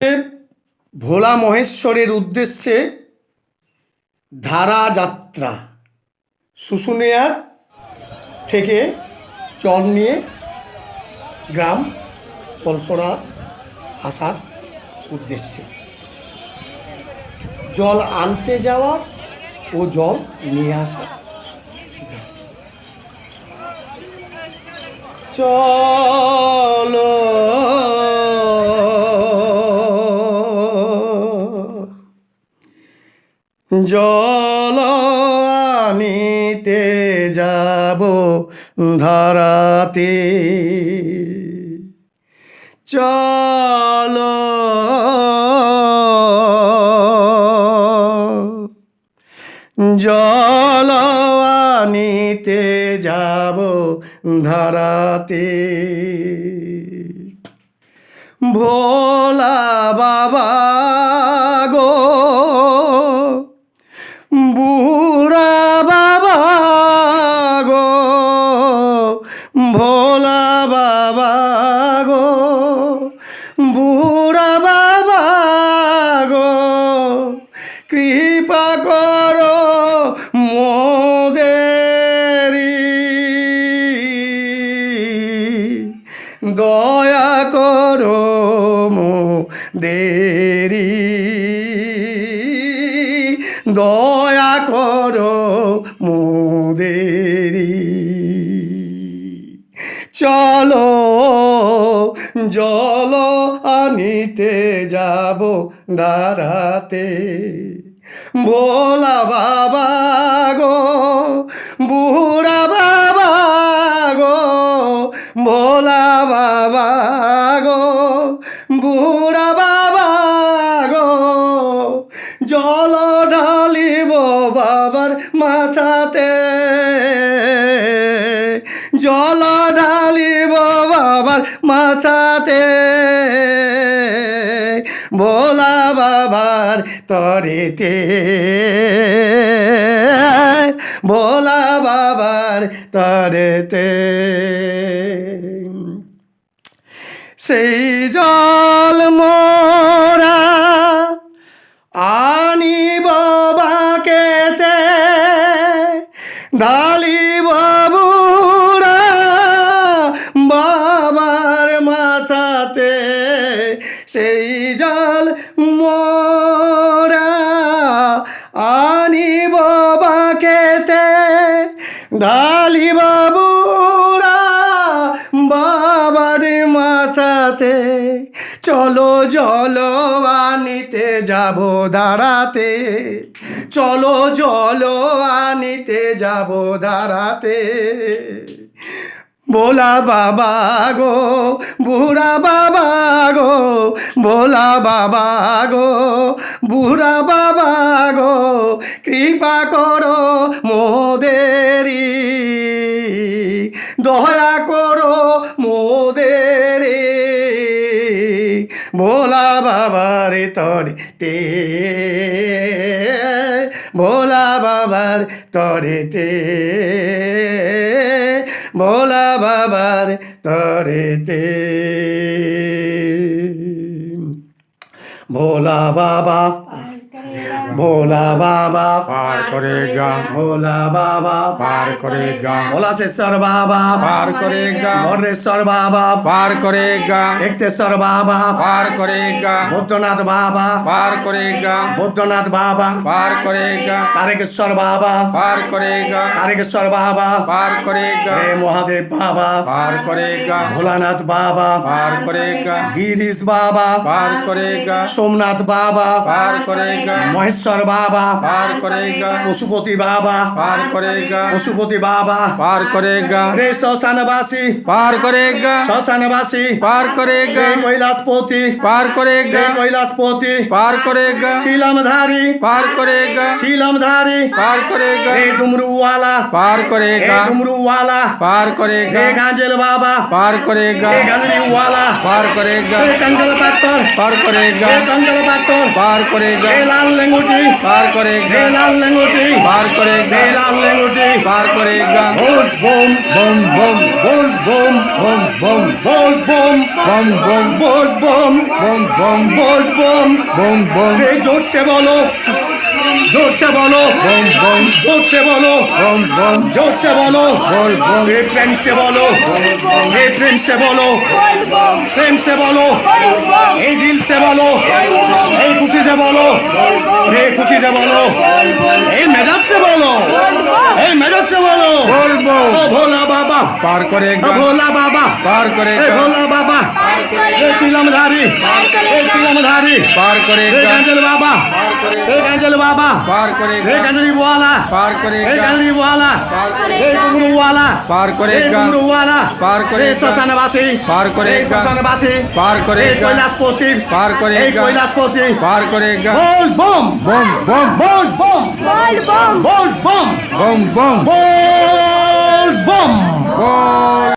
ভোলা মহেশ্বরের উদ্দেশ্যে ধারা যাত্রা শুশুনিয়ার থেকে চল নিয়ে গ্রাম পলসরা আসার উদ্দেশ্যে জল আনতে যাওয়ার ও জল নিয়ে আসা। চলো জল আনিতে যাব ধারাতে, চলো জল আনিতে যাব ধারাতে। ভোলা বাবা গো বুড়া বাবা গো, ভোলা বাবা গো বুড়া বাবা গো, কৃপা করো মোদেরি, দয়া করো মোদেরি, দয়া করো মোদেরি। চলো জল আনিতে যাব ধারাতে, ভোলা বাবা গো বুড়া বাবা গো, ভোলা বাবা গো বুড়া বাবা গো, জল ঢালিব বাবার মাথাতে, জল ঢালিব বাবার মাথাতে, ভোলা বাবার তরেতে, ভোলা বাবার তরেতে। সেই জল মোরা আনিব বাকেতে, ঢালিব বুড়া বাবার মাথাতে, সেই জল মোরা আনিব বাকেতে, ঢালিব বুড়া বাবার মাথাতে। চলো জল আনিতে যাব ধারাতে, চলো জল আনিতে যাব ধারাতে, ভোলা বাবা গো বুড়া বাবা গো, ভোলা বাবা গো বুড়া বাবা গো, কৃপা করো মোদেরি, দয়া করো মোদেরি, ভোলা বাবার তরেতে, ভোলা বাবার তরেতে, ভোলা বাবার তরেতে। ভোলা বাবা ভোলা বাবা পার করেगा, ভোলা বাবা পার করেगा, ভোলাশেশ্বর বাবা পার করেगा, মরেশ্বর বাবা পার করেगा, একতেশ্বর বাবা পার করেगा, বৈদ্যনাথ বাবা পার করেगा, বৈদ্যনাথ বাবা পার করেगा, তারকেশ্বর বাবা পার করেगा, তারকেশ্বর বাবা পার করেगा, হে মহাদেব বাবা পার করেगा, ভোলানাথ বাবা পার করেगा, গিরিশ বাবা পার করেगा, সোমনাথ বাবা পার করেगा, মহেশ্বর বাবা পার করেगा, পশুপতি বাবা পার করেगा, পশুপতি বাবা পার করেगा, রে শ্মশানবাসী পার করেगा, শ্মশানবাসী পার হে करेगा, কৈলাসপতি पार হে करेगा, কৈলাসপতি पार करेगा, শিলমধারী पार करेगा, শিলমধারী पार करेगा, হে ডুমরুওয়ালা पार হে करेगा, ডুমরুওয়ালা पार হে करेगा, গাজেল বাবা पार करेगा, হে গাজরিওয়ালা पार करेगा, হে कंगल पात्तर पार करेगा, হে कंगल पात्तर पार करेगा, হে লাল লেঙ্গুটি লেঙ্গুটি পার করে হে গা লাল লেঙ্গুটি পার করে হে গা লাল লেঙ্গুটি পার করে গা ভোট বোম বোম বোম ভোট বোম বোম বোম ভোট বোম বম বম ভোট বোম বম বম ভোট বোম বম বম হে জোরসে বলো জোরসে বলো বম বম জোরসে বলো বম বম জোরসে বলো বল বম হে প্রেম से बोलो हे प्रेम से बोलो प्रेम से बोलो हे दिल से बोलो हे खुशी से बोलो हे खुशी से बोलो हे मेजाज से बोलो हे मेजाज से बोलो বলবো ओ भोला बाबा পার করে ओ গা भोला बाबा পার করে हे গা भोला बाबा हे चिलमधारी हे चिलमधारी পার করে हे গা कांजल बाबा हे कांजल बाबा পার করে हे গা कांजली वाला পার করে हे গা कांजली वाला পার করে हे घुंगरू वाला পার করে हे গা घुंगरू वाला পার করে हे গা শ্মশানবাসী পার করে हे গা শ্মশানবাসী পার করে हे গা কৈলাসপতি পার করে हे গা কৈলাসপতি পার করে গা बोल बम বম বম बोल बम बोल बम বম বম बोल बम বল